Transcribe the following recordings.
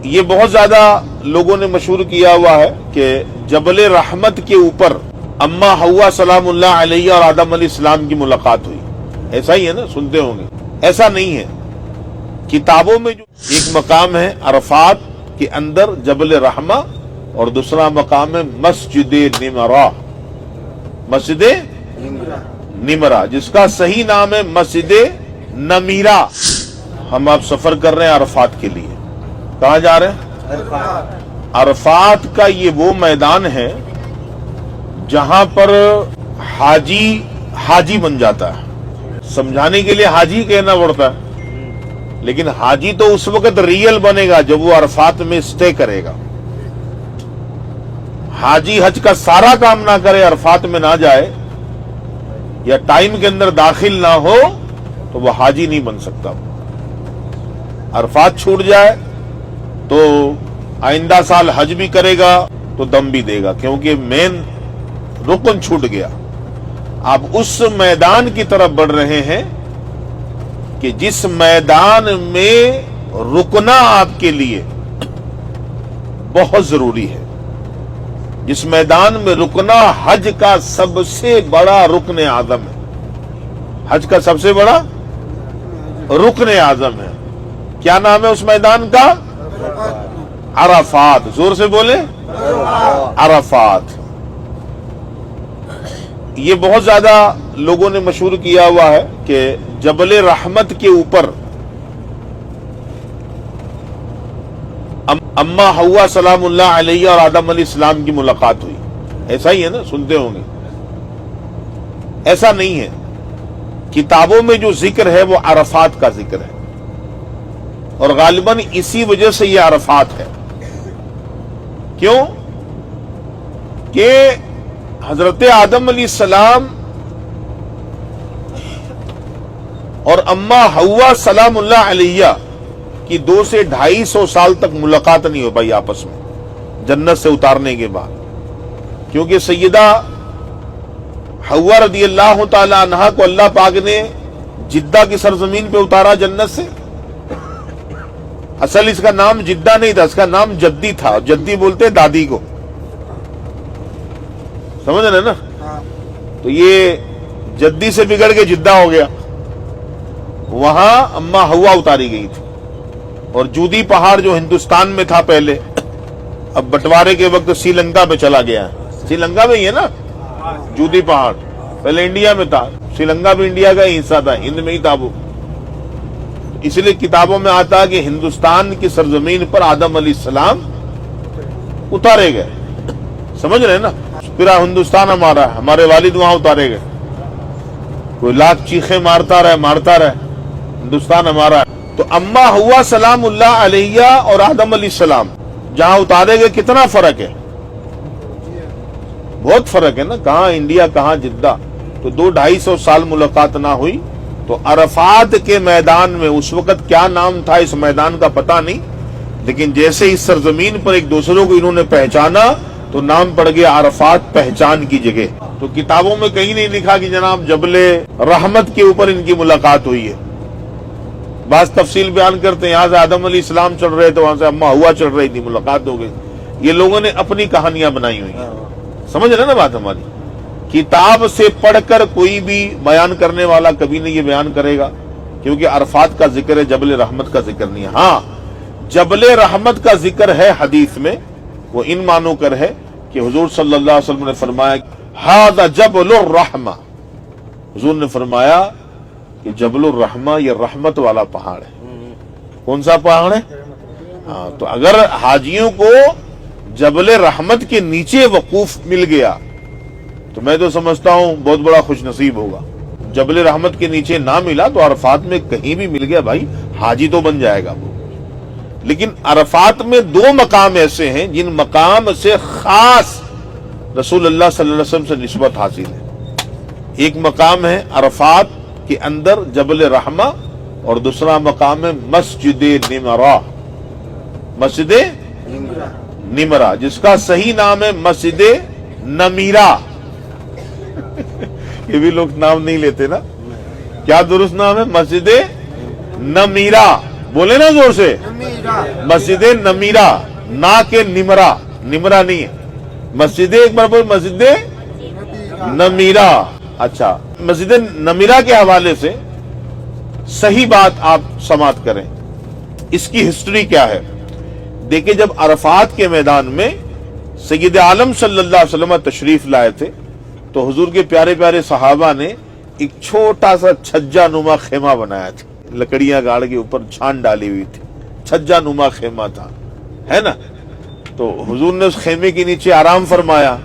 یہ بہت زیادہ لوگوں نے مشہور کیا ہوا ہے کہ جبل رحمت کے اوپر اما حوا سلام اللہ علیہ اور آدم علیہ السلام کی ملاقات ہوئی. ایسا ہی ہے نا, سنتے ہوں گے. ایسا نہیں ہے. کتابوں میں جو ایک مقام ہے عرفات کے اندر جبل رحمہ اور دوسرا مقام ہے مسجد نمرہ. مسجد نمرہ جس کا صحیح نام ہے مسجد نمیرہ. ہم آپ سفر کر رہے ہیں عرفات کے لیے. کہاں جا رہے ہیں؟ عرفات کا یہ وہ میدان ہے جہاں پر حاجی بن جاتا ہے. سمجھانے کے لیے حاجی کہنا پڑتا ہے, لیکن حاجی تو اس وقت ریئل بنے گا جب وہ عرفات میں اسٹے کرے گا. حاجی حج کا سارا کام نہ کرے, عرفات میں نہ جائے یا ٹائم کے اندر داخل نہ ہو تو وہ حاجی نہیں بن سکتا. عرفات چھوٹ جائے تو آئندہ سال حج بھی کرے گا تو دم بھی دے گا, کیونکہ مین رکن چھوٹ گیا. آپ اس میدان کی طرف بڑھ رہے ہیں کہ جس میدان میں رکنا آپ کے لیے بہت ضروری ہے. جس میدان میں رکنا حج کا سب سے بڑا رکن اعظم ہے. حج کا سب سے بڑا رکن اعظم ہے. کیا نام ہے اس میدان کا؟ عرفات. زور سے بولے, عرفات. یہ بہت زیادہ لوگوں نے مشہور کیا ہوا ہے کہ جبل رحمت کے اوپر اما حوا سلام اللہ علیہ اور آدم علیہ السلام کی ملاقات ہوئی. ایسا ہی ہے نا, سنتے ہوں گے. ایسا نہیں ہے. کتابوں میں جو ذکر ہے وہ عرفات کا ذکر ہے, اور غالباً اسی وجہ سے یہ عرفات ہے. کیوں کہ حضرت آدم علیہ السلام اور اما حوا سلام اللہ علیہ کی 200 سے 250 سال تک ملاقات نہیں ہو پائی آپس میں جنت سے اتارنے کے بعد, کیونکہ سیدہ حوا رضی اللہ تعالی عنہا کو اللہ پاک نے جدہ کی سرزمین پہ اتارا جنت سے. اصل اس کا نام جدہ نہیں تھا, اس کا نام جدی تھا. جدی بولتے دادی کو, سمجھ رہے نا. تو یہ جدی سے بگڑ کے جدہ ہو گیا. وہاں اما حوا اتاری گئی تھی, اور جودی پہاڑ جو ہندوستان میں تھا پہلے, اب بٹوارے کے وقت سری لنکا میں چلا گیا ہے. سری لنکا میں ہی ہے نا جودی پہاڑ, پہلے انڈیا میں تھا. سری لنکا بھی انڈیا کا ہی حصہ تھا, ہند میں ہی تھا وہ. اس لیے کتابوں میں آتا ہے کہ ہندوستان کی سرزمین پر آدم علیہ السلام اتارے گئے. سمجھ رہے ہیں نا. پورا ہندوستان ہمارا ہے, ہمارے والد وہاں اتارے گئے. کوئی لاکھ چیخیں مارتا رہے, ہندوستان ہمارا ہے. تو اما حوا سلام اللہ علیہ اور آدم علیہ السلام جہاں اتارے گئے, کتنا فرق ہے, بہت فرق ہے نا. کہاں انڈیا, کہاں جدہ. تو 200-250 سال ملاقات نہ ہوئی. تو عرفات کے میدان میں اس وقت کیا نام تھا اس میدان کا پتہ نہیں, لیکن جیسے اس سرزمین پر ایک دوسروں کو انہوں نے پہچانا تو نام پڑ گیا عرفات, پہچان کی جگہ. تو کتابوں میں کہیں نہیں لکھا کہ جناب جبل رحمت کے اوپر ان کی ملاقات ہوئی ہے. بعض تفصیل بیان کرتے ہیں, یہاں سے آدم علیہ السلام چڑھ رہے تھے, وہاں سے اما حوا چڑھ رہی تھی, ملاقات ہو گئی. یہ لوگوں نے اپنی کہانیاں بنائی ہوئی ہیں. سمجھ رہے نا بات ہماری. کتاب سے پڑھ کر کوئی بھی بیان کرنے والا کبھی نہیں یہ بیان کرے گا, کیونکہ عرفات کا ذکر ہے, جبل رحمت کا ذکر نہیں ہے. ہاں جبل رحمت کا ذکر ہے حدیث میں, وہ ان معنوں کر ہے کہ حضور صلی اللہ علیہ وسلم نے فرمایا ھذا جبل الرحمہ. حضور نے فرمایا کہ جبل الرحمہ یہ رحمت والا پہاڑ ہے. کون سا پہاڑ ہے؟ ہاں, تو اگر حاجیوں کو جبل رحمت کے نیچے وقوف مل گیا تو میں تو سمجھتا ہوں بہت بڑا خوش نصیب ہوگا. جبل رحمت کے نیچے نہ ملا تو عرفات میں کہیں بھی مل گیا بھائی, حاجی تو بن جائے گا وہ. لیکن عرفات میں 2 مقام ایسے ہیں جن مقام سے خاص رسول اللہ صلی اللہ علیہ وسلم سے نسبت حاصل ہے. ایک مقام ہے عرفات کے اندر جبل رحمہ, اور دوسرا مقام ہے مسجد نمرہ. مسجد نمرہ جس کا صحیح نام ہے مسجد نمیرہ. یہ بھی لوگ نام نہیں لیتے نا. کیا درست نام ہے؟ مسجد نمیرہ. بولے نا زور سے, مسجد نمیرہ, نا کے نمرہ, نمرہ نہیں ہے, مسجد, ایک بار بول, مسجد نمیرہ. اچھا, مسجد نمیرہ کے حوالے سے صحیح بات آپ سماعت کریں. اس کی ہسٹری کیا ہے؟ دیکھیں, جب عرفات کے میدان میں سید عالم صلی اللہ علیہ وسلم تشریف لائے تھے تو حضور کے پیارے پیارے صحابہ نے ایک چھوٹا سا چھجا نما خیمہ بنایا تھا, لکڑیاں گاڑ کے اوپر چھان ڈالی ہوئی تھی, چھجا نما خیمہ تھا, ہے نا. تو حضور نے اس خیمے کے نیچے آرام فرمایا.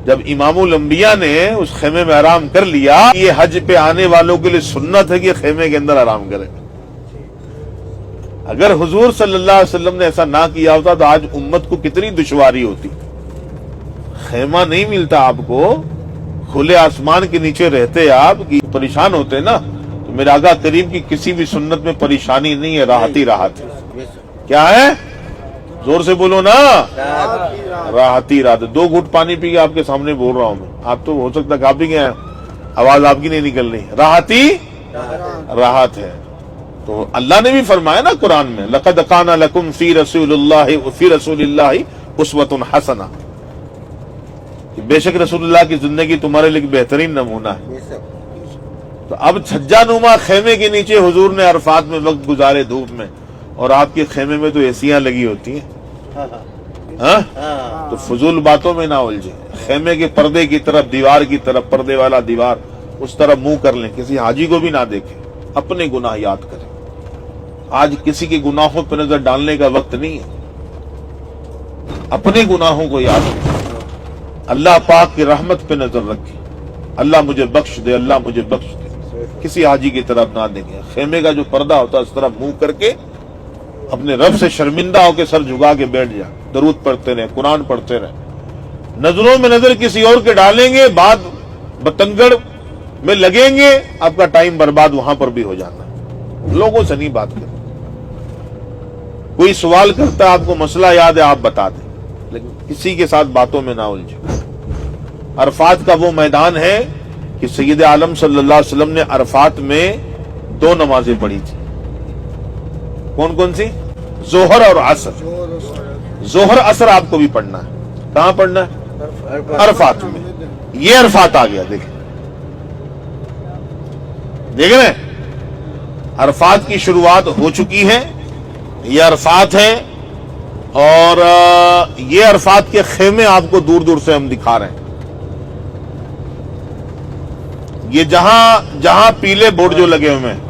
جب امام الانبیاء نے اس خیمے میں آرام کر لیا, یہ حج پہ آنے والوں کے لیے سنت ہے کہ خیمے کے اندر آرام کرے. اگر حضور صلی اللہ علیہ وسلم نے ایسا نہ کیا ہوتا تو آج امت کو کتنی دشواری ہوتی. خیمہ نہیں ملتا آپ کو, کھلے آسمان کے نیچے رہتے آپ کی پریشان ہوتے نا. تو میرے آقا کریم کی کسی بھی سنت میں پریشانی نہیں ہے, راحت ہی راحت ہے. کیا ہے؟ زور سے بولو نا, راحت ہی راحت. 2 گھٹ پانی پی کے آپ کے سامنے بول رہا ہوں میں. آپ تو ہو سکتا ہے آپ بھی گئے, آواز آپ کی نہیں نکل رہی. راحت ہی راحت ہے. تو اللہ نے بھی فرمایا نا قرآن میں, لقد کان لکم فی رسول اللہ اسوۃ حسنہ, بے شک رسول اللہ کی زندگی تمہارے لیے بہترین نمونہ ہے. تو اب چھجا نما خیمے کے نیچے حضور نے عرفات میں وقت گزارے دھوپ میں, اور آپ کے خیمے میں تو ایسیاں لگی ہوتی ہیں. تو فضول باتوں میں نہ الجھے. خیمے کے پردے کی طرف, دیوار کی طرف, پردے والا دیوار, اس طرف منہ کر لیں, کسی حاجی کو بھی نہ دیکھیں, اپنے گناہ یاد کریں. آج کسی کے گناہوں پہ نظر ڈالنے کا وقت نہیں ہے, اپنے گناہوں کو یاد کریں. اللہ پاک کی رحمت پہ نظر رکھیں, اللہ مجھے بخش دے, اللہ مجھے بخش دے. کسی حاجی کی طرف نہ دیکھیں. خیمے کا جو پردہ ہوتا ہے اس طرح منہ کر کے اپنے رب سے شرمندہ ہو کے سر جھکا کے بیٹھ جائیں, درود پڑھتے رہیں, قرآن پڑھتے رہیں. نظروں میں نظر کسی اور کے ڈالیں گے, بعد بتنگڑ میں لگیں گے, آپ کا ٹائم برباد وہاں پر بھی ہو جانا. لوگوں سے نہیں بات کریں. کوئی سوال کرتا ہے, آپ کو مسئلہ یاد ہے, آپ بتا دیں, لیکن کسی کے ساتھ باتوں میں نہ الجھیں. عرفات کا وہ میدان ہے کہ سید عالم صلی اللہ علیہ وسلم نے عرفات میں 2 نمازیں پڑھی تھی. کون کون سی؟ ظہر اور عصر. ظہر عصر آپ کو بھی پڑھنا ہے. کہاں پڑھنا ہے؟ عرفات میں. یہ عرفات آ گیا. دیکھیں دیکھ رہے ہیں, عرفات کی شروعات ہو چکی ہے. یہ عرفات ہے, اور یہ عرفات کے خیمے آپ کو دور دور سے ہم دکھا رہے ہیں. یہ جہاں پیلے بورڈ جو لگے ہوئے ہیں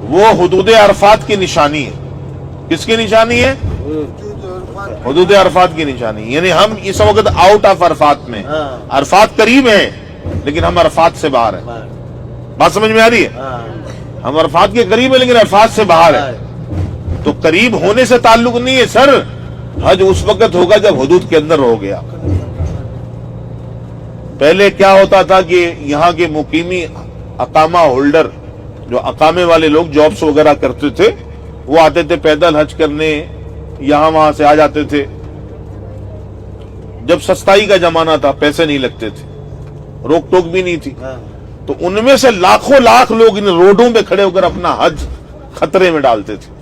وہ حدود عرفات کی نشانی ہے. کس کی نشانی ہے؟ حدود عرفات کی نشانی. یعنی ہم اس وقت آؤٹ آف عرفات میں, عرفات قریب ہے لیکن ہم عرفات سے باہر ہیں. بات سمجھ میں آ رہی ہے؟ ہم عرفات کے قریب ہیں لیکن عرفات سے باہر ہیں. تو قریب ہونے سے تعلق نہیں ہے سر, حج اس وقت ہوگا جب حدود کے اندر ہو گیا. پہلے کیا ہوتا تھا کہ یہاں کے مقیمی اقامہ ہولڈر, جو اقامے والے لوگ جابس وغیرہ کرتے تھے, وہ آتے تھے پیدل حج کرنے, یہاں وہاں سے آ جاتے تھے. جب سستائی کا زمانہ تھا, پیسے نہیں لگتے تھے, روک ٹوک بھی نہیں تھی, تو ان میں سے لاکھوں لاکھ لوگ ان روڈوں پہ کھڑے ہو کر اپنا حج خطرے میں ڈالتے تھے.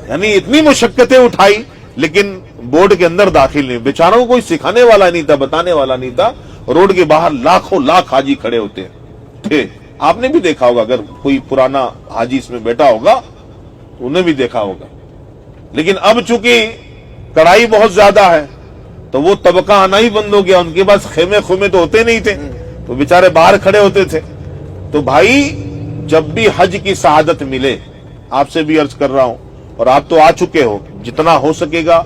یعنی اتنی مشقتیں اٹھائی لیکن بورڈ کے اندر داخل نہیں. بیچاروں کو کوئی سکھانے والا نہیں تھا, بتانے والا نہیں تھا. روڈ کے باہر لاکھوں لاکھ حاجی کھڑے ہوتے تھے. آپ نے بھی دیکھا ہوگا, اگر کوئی پرانا حاجی اس میں بیٹھا ہوگا تو انہیں بھی دیکھا ہوگا. لیکن اب چونکہ کڑائی بہت زیادہ ہے تو وہ طبقہ آنا ہی بند ہو گیا. ان کے پاس خیمے تو ہوتے نہیں تھے, تو بیچارے باہر کھڑے ہوتے تھے. تو بھائی جب بھی حج کی سعادت ملے, آپ سے بھی عرض کر رہا ہوں, اور آپ تو آ چکے ہو, جتنا ہو سکے گا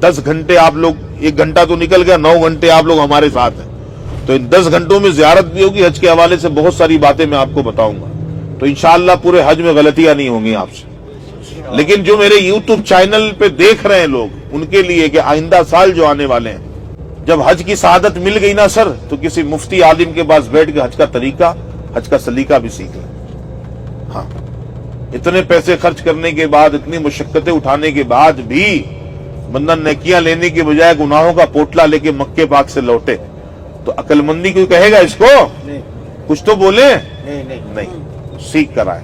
10 گھنٹے آپ لوگ, 1 گھنٹہ تو نکل گیا, 9 گھنٹے آپ لوگ ہمارے ساتھ ہیں. تو ان 10 گھنٹوں میں زیارت بھی ہوگی, حج کے حوالے سے بہت ساری باتیں میں آپ کو بتاؤں گا. تو انشاءاللہ پورے حج میں غلطیاں نہیں ہوں گی آپ سے. لیکن جو میرے یوٹیوب چینل پہ دیکھ رہے ہیں لوگ, ان کے لیے کہ آئندہ سال جو آنے والے ہیں, جب حج کی سعادت مل گئی نا سر, تو کسی مفتی عالم کے پاس بیٹھ کے حج کا طریقہ, حج کا سلیقہ بھی سیکھ لیں. ہاں, اتنے پیسے خرچ کرنے کے بعد, اتنی مشقتیں اٹھانے کے بعد بھی بندہ نیکیاں لینے کے بجائے گناہوں کا پوٹلا لے کے مکے پاک سے لوٹے, تو عقل مندی کوئی کہے گا اس کو؟ کچھ تو بولے. نہیں, سیکھ کر آئے.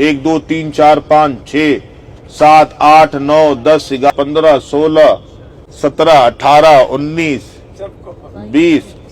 1 2 3 4 5 6 7 8 9 10 11 15 16 17 18 19 20,